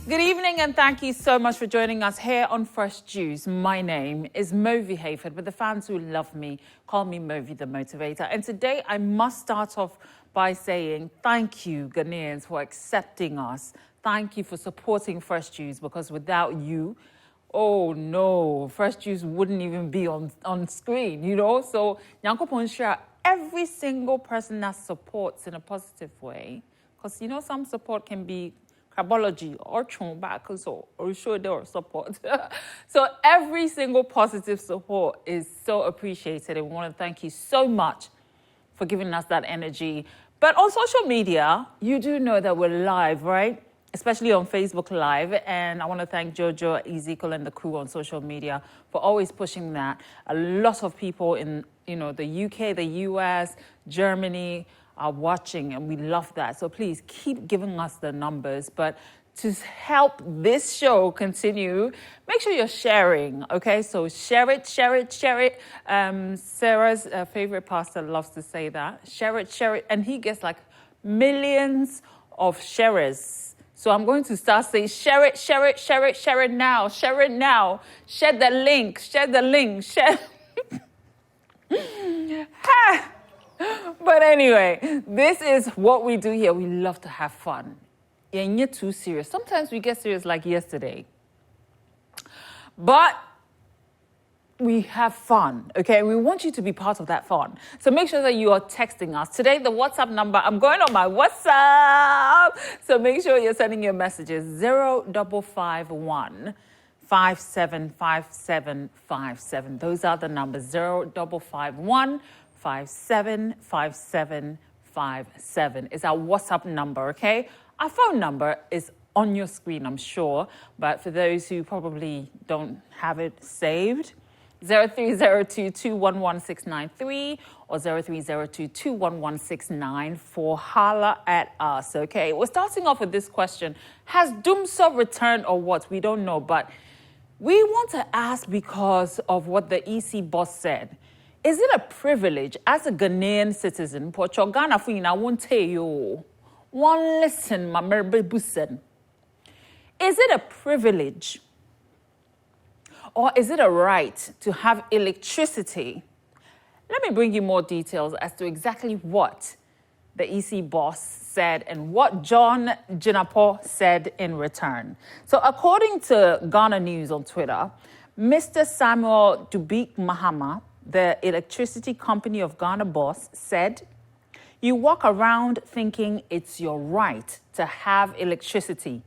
Good evening and thank you so much for joining us here on Fresh Juice. My name is Movi Hayford, but the fans who love me call me Movi the Motivator. And today I must start off by saying thank you, Ghanaians, for accepting us. Thank you for supporting Fresh Juice, because without you, oh no, Fresh Juice wouldn't even be on screen, you know? So, Nyankopon share every single person that supports in a positive way, because, you know, some support can be crabology or back or show their support. So every single positive support is so appreciated, and we want to thank you so much for giving us that energy. But on social media, you do know that we're live, right? Especially on Facebook Live. And I want to thank Jojo, Ezekiel, and the crew on social media for always pushing that. A lot of people in, you know, the UK, the US, Germany are watching, and we love that. So please keep giving us the numbers. But to help this show continue, make sure you're sharing, okay? So share it, share it, share it. Sarah's favorite pastor loves to say that. Share it, and he gets like millions of sharers. So I'm going to start saying, share it, share it, share it, share it now, share it now. Share the link, share the link, share. But anyway, this is what we do here. We love to have fun. And you're too serious. Sometimes we get serious like yesterday. But we have fun, okay? We want you to be part of that fun. So make sure that you are texting us. Today, the WhatsApp number, I'm going on my WhatsApp. So make sure you're sending your messages. 0551 575757. Those are the numbers. 0551 575757 is our WhatsApp number, okay? Our phone number is on your screen, I'm sure, but for those who probably don't have it saved, 0302-211-693 or 0302-211-694. Holla at us, okay? We're starting off with this question. Has Dumso returned or what? We don't know, but we want to ask because of what the EC boss said. Is it a privilege as a Ghanaian citizen? Pocho Ghana Fina won't tell you. One listen, my merbebusen. Is it a privilege or is it a right to have electricity? Let me bring you more details as to exactly what the EC boss said and what John Jinapo said in return. So according to Ghana News on Twitter, Mr. Samuel Dubik Mahama, the electricity company of Ghana boss, said, "You walk around thinking it's your right to have electricity.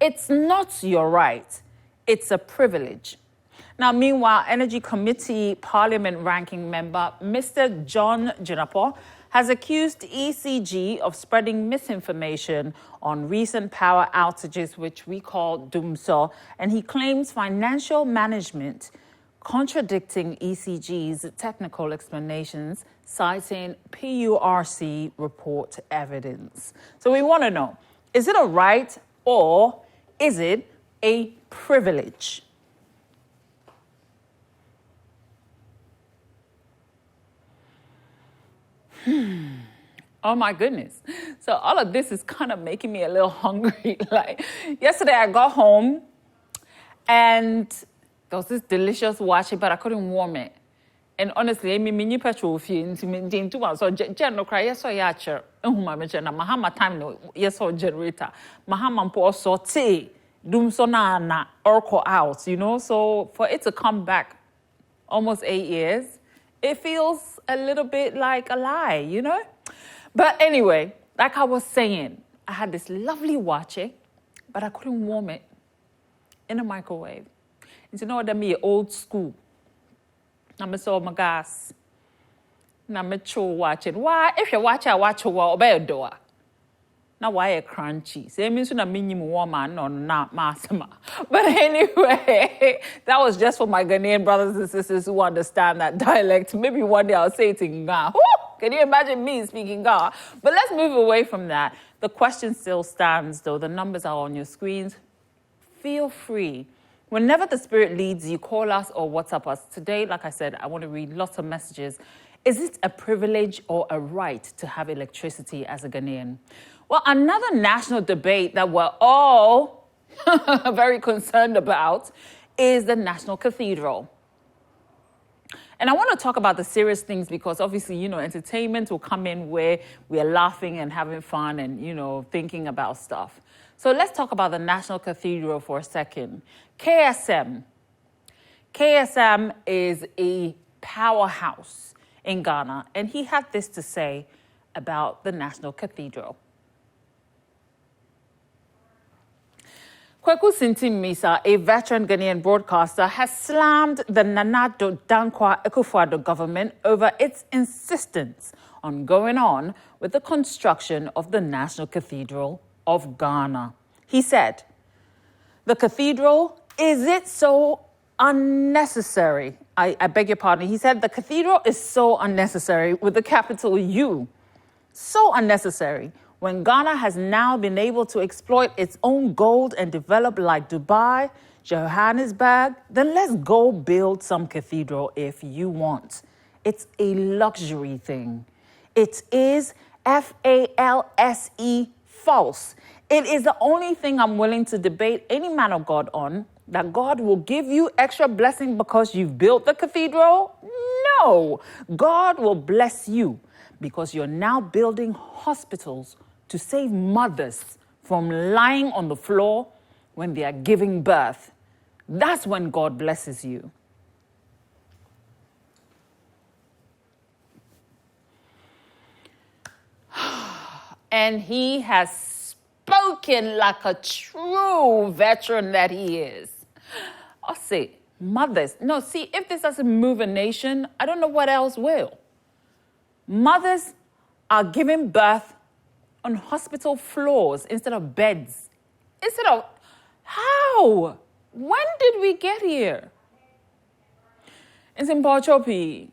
It's not your right. It's a privilege." Now, meanwhile, Energy Committee Parliament ranking member Mr. John Jinapo has accused ECG of spreading misinformation on recent power outages, which we call Dumso, and he claims financial management contradicting ECG's technical explanations, citing PURC report evidence. So we want to know, is it a right or is it a privilege? Oh my goodness. So all of this is kind of making me a little hungry. Like yesterday I got home and there was this delicious washi, but I couldn't warm it. And honestly, I mean, petrol fumes, so general cry, yes, or yacher, and whom I mentioned, Mahama time, no, yes, or generator. Mahama po sortie, doomsona, orco out, you know. So for it to come back almost 8 years, it feels a little bit like a lie, you know. But anyway, like I was saying, I had this lovely wachi, but I couldn't warm it in a microwave. And you know what I mean? Old school. I saw my gas. I'm watching. Why? If you watch, I watch a while by a door. Now why a crunchy? So it means a minimum woman or not massima. But anyway, that was just for my Ghanaian brothers and sisters who understand that dialect. Maybe one day I'll say it in Ghana. Can you imagine me speaking Ghana? But let's move away from that. The question still stands, though. The numbers are on your screens. Feel free. Whenever the Spirit leads you, call us or WhatsApp us. Today, like I said, I want to read lots of messages. Is it a privilege or a right to have electricity as a Ghanaian? Well, another national debate that we're all very concerned about is the National Cathedral. And I want to talk about the serious things because obviously, entertainment will come in where we are laughing and having fun and, thinking about stuff. So let's talk about the National Cathedral for a second. KSM. KSM is a powerhouse in Ghana, and he had this to say about the National Cathedral. Kweku Sintim-Mensah, a veteran Ghanaian broadcaster, has slammed the Nana Dankwa Akufo-Addo government over its insistence on going on with the construction of the National Cathedral of Ghana. He said, "The cathedral, is it so unnecessary?" I beg your pardon. He said, "The cathedral is so unnecessary with the capital U. So unnecessary. When Ghana has now been able to exploit its own gold and develop like Dubai, Johannesburg, then let's go build some cathedral if you want. It's a luxury thing. It is false. False. It is the only thing I'm willing to debate any man of God on, that God will give you extra blessing because you've built the cathedral. No, God will bless you because you're now building hospitals to save mothers from lying on the floor when they are giving birth. That's when God blesses you." And he has spoken like a true veteran that he is. I'll say, mothers. No, see, if this doesn't move a nation, I don't know what else will. Mothers are giving birth on hospital floors instead of beds. How? When did we get here? Nsimpochopi,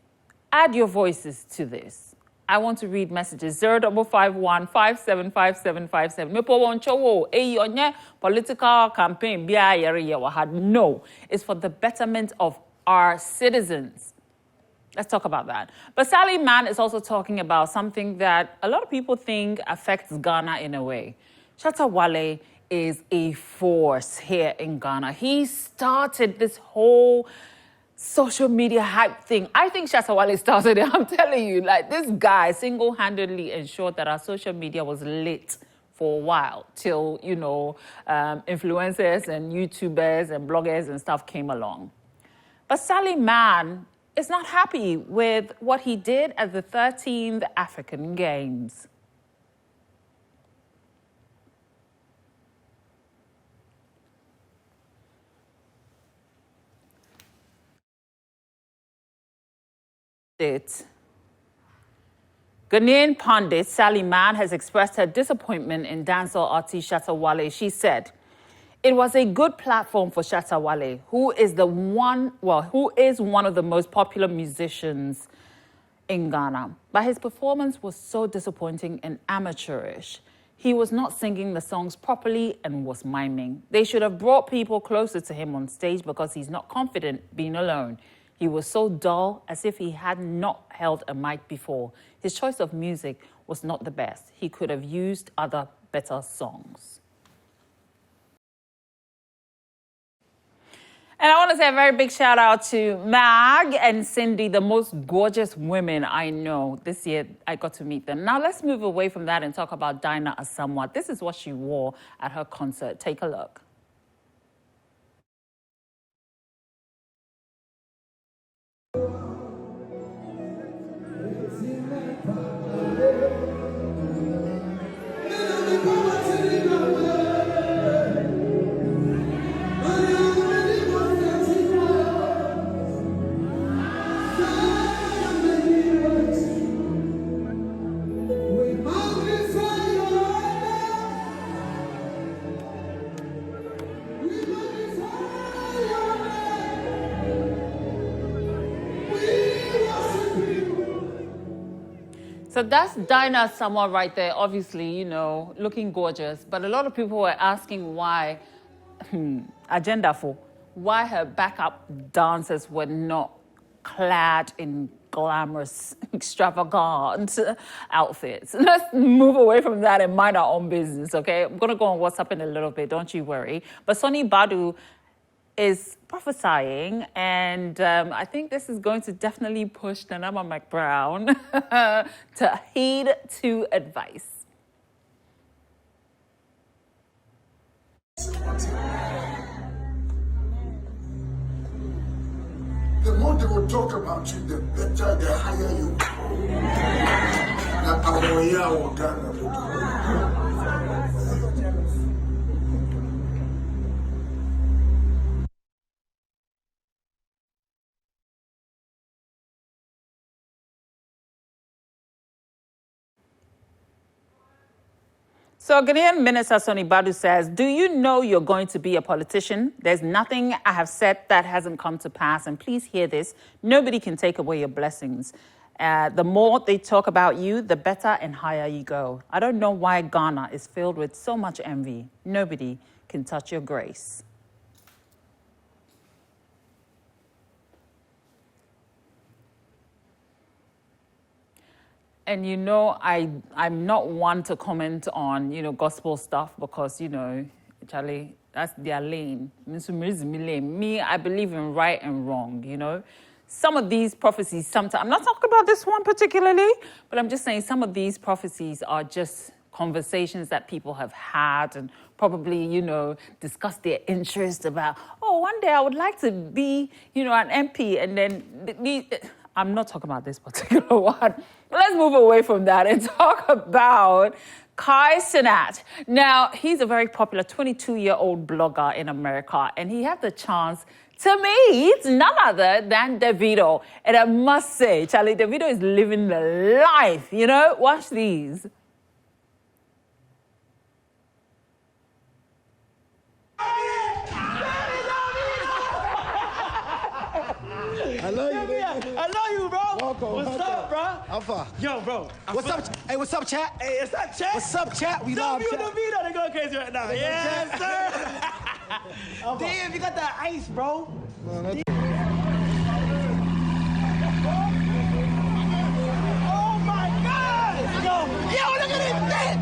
add your voices to this. I want to read messages. 0551 575757. Mepo wonchowo eyi onye political campaign bia yere ye wahad. No, it's for the betterment of our citizens. Let's talk about that. But Sally Mann is also talking about something that a lot of people think affects Ghana in a way. Shatta Wale is a force here in Ghana. He started this whole social media hype thing. I think Shatta Wale started it. I'm telling you, like, this guy single-handedly ensured that our social media was lit for a while till, influencers and YouTubers and bloggers and stuff came along. But Sally Mann is not happy with what he did at the 13th African Games. Ghanaian pundit Sally Mann has expressed her disappointment in dancehall artist Shatta Wale. She said, "It was a good platform for Shatta Wale, who is one of the most popular musicians in Ghana. But his performance was so disappointing and amateurish. He was not singing the songs properly and was miming. They should have brought people closer to him on stage because he's not confident being alone. He was so dull, as if he had not held a mic before. His choice of music was not the best. He could have used other better songs." And I want to say a very big shout out to Mag and Cindy, the most gorgeous women I know. This year, I got to meet them. Now, let's move away from that and talk about Dina As Samat. This is what she wore at her concert. Take a look. So that's Dina As Samat right there, obviously, looking gorgeous. But a lot of people were asking why, why her backup dancers were not clad in glamorous, extravagant outfits. Let's move away from that and mind our own business, okay? I'm going to go on WhatsApp in a little bit, don't you worry. But Sonnie Badu is prophesying, and I think this is going to definitely push Nanama McBrown to heed to advice. The more they will talk about you, the better, the higher you go. So Ghanaian Minister Sonnie Badu says, do you know you're going to be a politician? There's nothing I have said that hasn't come to pass. And please hear this. Nobody can take away your blessings. The more they talk about you, the better and higher you go. I don't know why Ghana is filled with so much envy. Nobody can touch your grace. And you know, I'm not one to comment on, gospel stuff because, Charlie, that's their lane. Me, I believe in right and wrong, Some of these prophecies, sometimes, I'm not talking about this one particularly, but I'm just saying some of these prophecies are just conversations that people have had and probably, discuss their interest about, one day I would like to be, an MP, and then I'm not talking about this particular one. Let's move away from that and talk about Cenat. Now, he's a very popular 22-year-old blogger in America, and he had the chance to meet none other than Davido. And I must say, Charlie, Davido is living the life, Watch these. I love you, nigga. I love you, bro. Welcome. What's up, bro? Alpha. Yo, bro. What's up? Hey, what's up, chat? Hey, what's up, chat? What's up, chat? We love chat. Davido, they going crazy right now. Yes, sir. Damn, you got that ice, bro. No, oh, my God. Yo, look at this shit.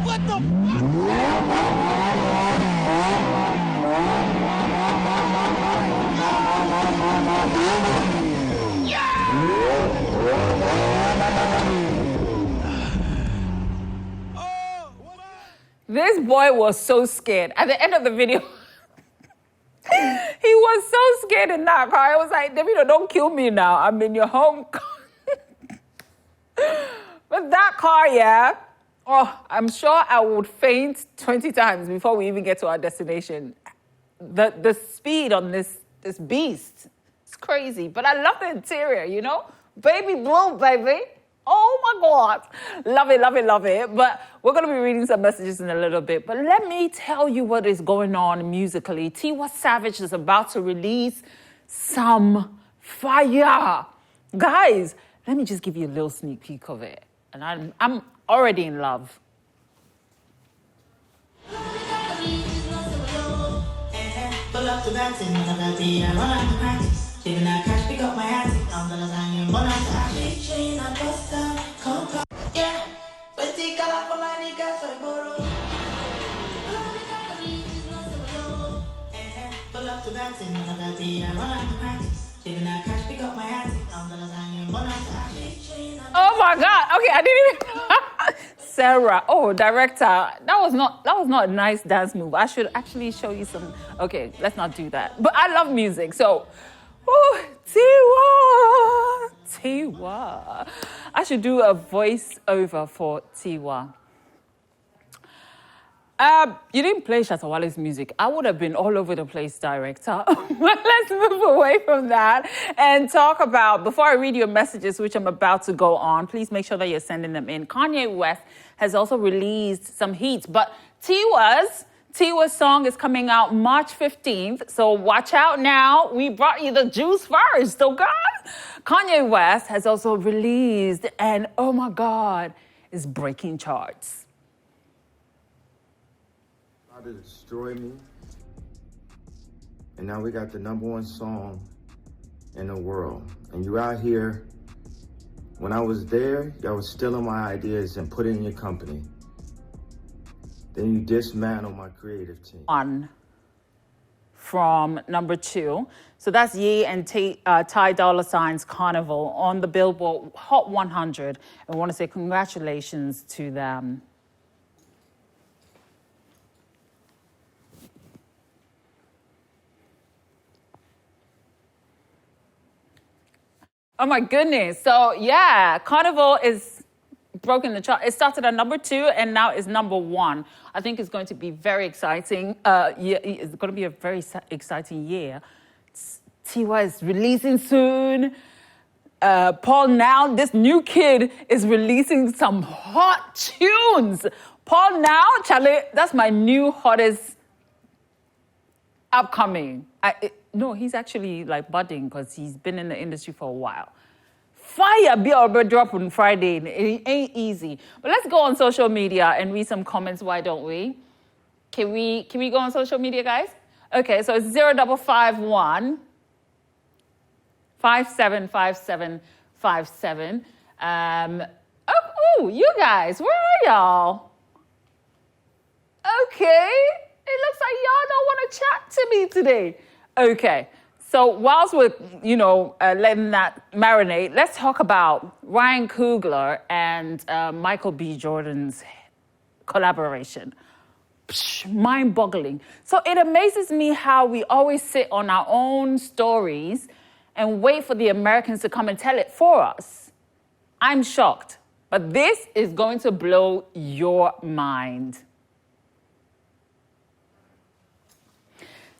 What the This boy was so scared. At the end of the video, he was so scared in that car. I was like, Davido, don't kill me now. I'm in your home car. But that car, yeah, I'm sure I would faint 20 times before we even get to our destination. The speed on this beast, it's crazy. But I love the interior, Baby blue, baby. Oh my God. Love it, love it, love it. But we're going to be reading some messages in a little bit. But let me tell you what is going on musically. Tiwa Savage is about to release some fire. Guys, let me just give you a little sneak peek of it. And I'm already in love. Oh my God. Okay, I didn't even Sarah. Oh, director. That was not a nice dance move. I should actually show you some. Okay, let's not do that. But I love music. So, Tiwa. I should do a voiceover for Tiwa. You didn't play Shatawale's music. I would have been all over the place, director. Let's move away from that and talk about, before I read your messages, which I'm about to go on, please make sure that you're sending them in. Kanye West has also released some heat, but Tiwa's song is coming out March 15th, so watch out now. We brought you the juice first, okay? Kanye West has also released, and oh my God, is breaking charts. To destroy me and now we got the #1 song in the world. And you out here, when I was there, y'all was stealing my ideas and put it in your company. Then you dismantle my creative team. One from #2. So that's Ye and Ty Dolla $ign's Carnival on the Billboard Hot 100. I want to say congratulations to them. Oh my goodness. So yeah, Carnival is broken the chart. It started at #2 and now is #1. I think it's going to be very exciting. It's going to be a very exciting year. TY is releasing soon. Paul Now, this new kid, is releasing some hot tunes. Paul Now, Charlie, that's my new hottest upcoming. No, he's actually like budding because he's been in the industry for a while. Fire be our drop on Friday. It ain't easy. But let's go on social media and read some comments. Why don't we? Can we go on social media, guys? Okay, so it's 0551 575757. Oh, you guys, where are y'all? Okay, it looks like y'all don't want to chat to me today. Okay, so whilst we're, letting that marinate, let's talk about Ryan Coogler and Michael B. Jordan's collaboration. Mind-boggling. So it amazes me how we always sit on our own stories and wait for the Americans to come and tell it for us. I'm shocked, but this is going to blow your mind.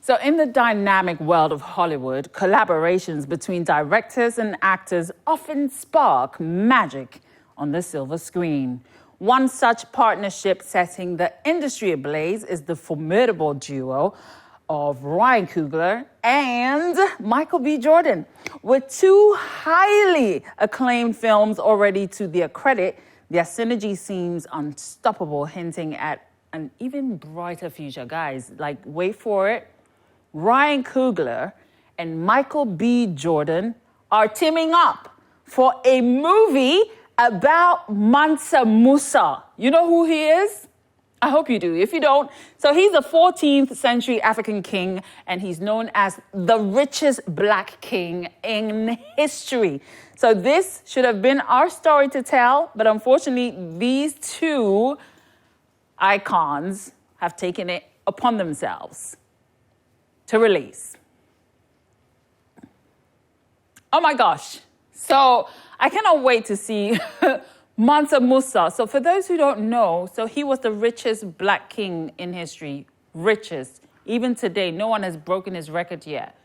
So in the dynamic world of Hollywood, collaborations between directors and actors often spark magic on the silver screen. One such partnership setting the industry ablaze is the formidable duo of Ryan Coogler and Michael B. Jordan. With two highly acclaimed films already to their credit, their synergy seems unstoppable, hinting at an even brighter future. Guys, wait for it. Ryan Coogler and Michael B. Jordan are teaming up for a movie about Mansa Musa. You know who he is? I hope you do. If you don't, so he's a 14th century African king, and he's known as the richest black king in history. So this should have been our story to tell, but unfortunately, these two icons have taken it upon themselves to release. Oh my gosh. So I cannot wait to see Mansa Musa. So for those who don't know, so he was the richest black king in history. Richest. Even today, no one has broken his record yet.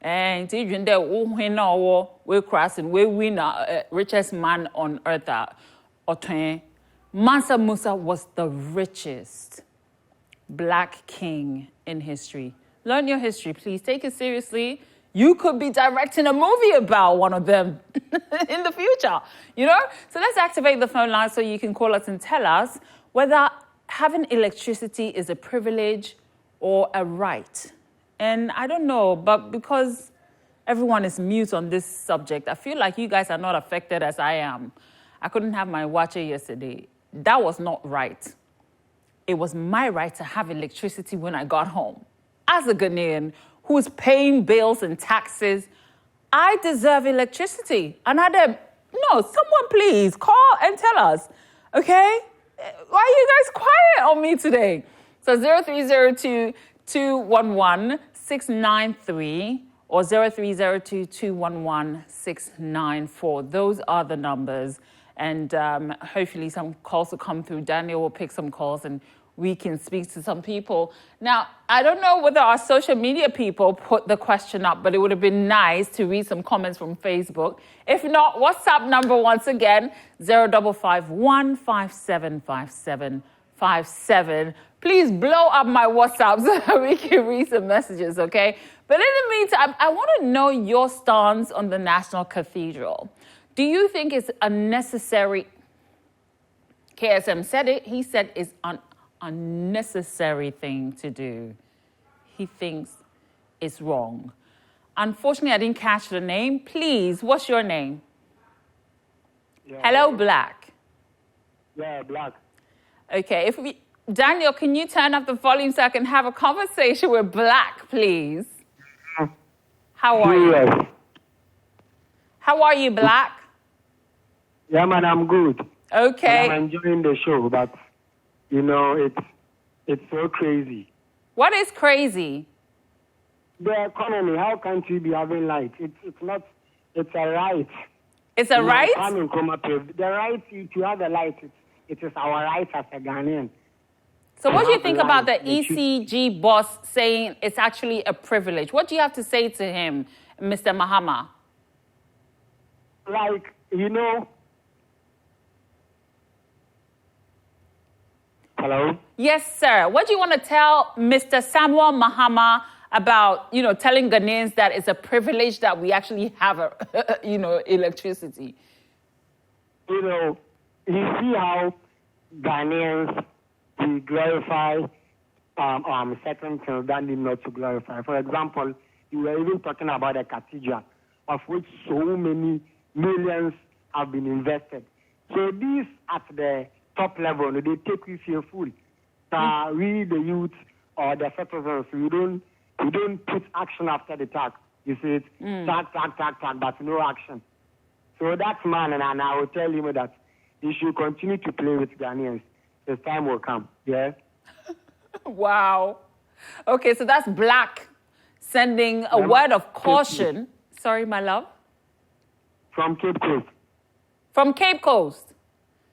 And we're crossing, we win richest man on earth. Mansa Musa was the richest black king in history. Learn your history, please. Take it seriously. You could be directing a movie about one of them in the future, So let's activate the phone line so you can call us and tell us whether having electricity is a privilege or a right. And I don't know, but because everyone is mute on this subject, I feel like you guys are not affected as I am. I couldn't have my watcher yesterday. That was not right. It was my right to have electricity when I got home. As a Ghanaian who's paying bills and taxes, I deserve electricity. And someone please call and tell us, okay? Why are you guys quiet on me today? So 0302-211-693 or 0302-211-694. Those are the numbers. And hopefully some calls will come through. Daniel will pick some calls and we can speak to some people. Now, I don't know whether our social media people put the question up, but it would have been nice to read some comments from Facebook. If not, WhatsApp number once again, 0551 575757. Please blow up my WhatsApp so that we can read some messages, okay? But in the meantime, I want to know your stance on the National Cathedral. Do you think it's unnecessary? KSM said it. He said it's unnecessary thing to do. He thinks is wrong. Unfortunately, I didn't catch the name. Please, what's your name? Yeah. Hello, Black. Yeah, Black. Okay, Daniel, can you turn up the volume so I can have a conversation with Black, please? How are you? How are you, Black? Yeah, man, I'm good. Okay. And I'm enjoying the show, but, you know, it's so crazy. What is crazy? The economy, how can't we be having light? It's not, it's a right. It's a right? The right to have a light, it is our right as a Ghanaian. So what do you think about the ECG boss saying it's actually a privilege? What do you have to say to him, Mr. Mahama? Like, you know... Hello? Yes, sir. What do you want to tell Mr. Samuel Mahama about, telling Ghanaians that it's a privilege that we actually have, electricity? You know, you see how Ghanaians, we glorify certain things that need not to glorify. For example, you were even talking about a cathedral, of which so many millions have been invested. So these at the top level, they take you fearful. We, the youth or the citizens, we don't put action after the tag. You see it, tag, but no action. So that man, and I will tell him that he should continue to play with Ghanaians. His time will come, yeah? Wow. Okay, so that's Black sending a word of caution. Sorry, my love? From Cape Coast. From Cape Coast?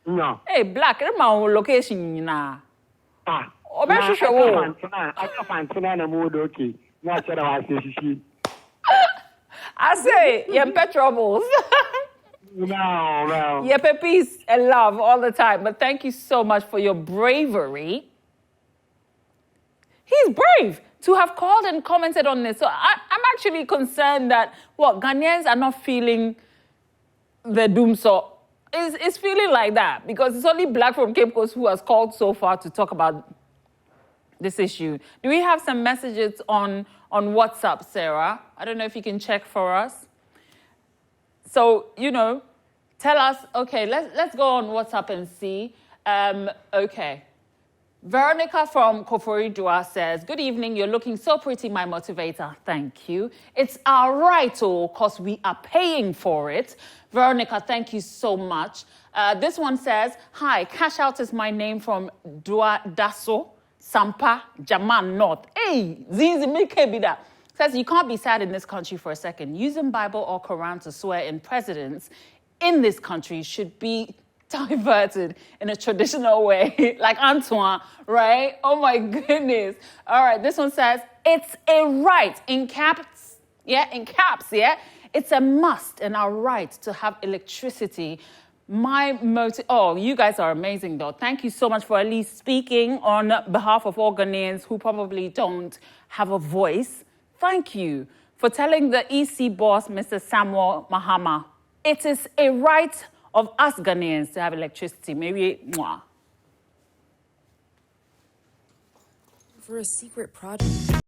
No. Hey, Black, that's my location now. I say, yeah, petrobles. No. Yeah, peace and love all the time. But thank you so much for your bravery. He's brave to have called and commented on this. So I'm actually concerned that, Ghanaians are not feeling the doom. So it's feeling like that because it's only Black from Cape Coast who has called so far to talk about this issue. Do we have some messages on WhatsApp, Sarah? I don't know if you can check for us. So, tell us, okay, let's go on WhatsApp and see. Okay. Veronica from Koforidua says, good evening, you're looking so pretty, my motivator. Thank you. It's our right, because we are paying for it. Veronica, thank you so much. This one says, hi, Cash Out is my name from Dua Daso, Sampa, Jaman North. Hey, Zinzi Mikebida. Says you can't be sad in this country for a second. Using Bible or Quran to swear in presidents in this country should be diverted in a traditional way, like Antoine, right? Oh my goodness. All right, this one says, it's a right, in caps, yeah? It's a must and our right to have electricity. You guys are amazing though. Thank you so much for at least speaking on behalf of all Ghanaians who probably don't have a voice. Thank you for telling the EC boss, Mr. Samuel Mahama, it is a right of us Ghanaians to have electricity. Maybe, mwah. For a secret project.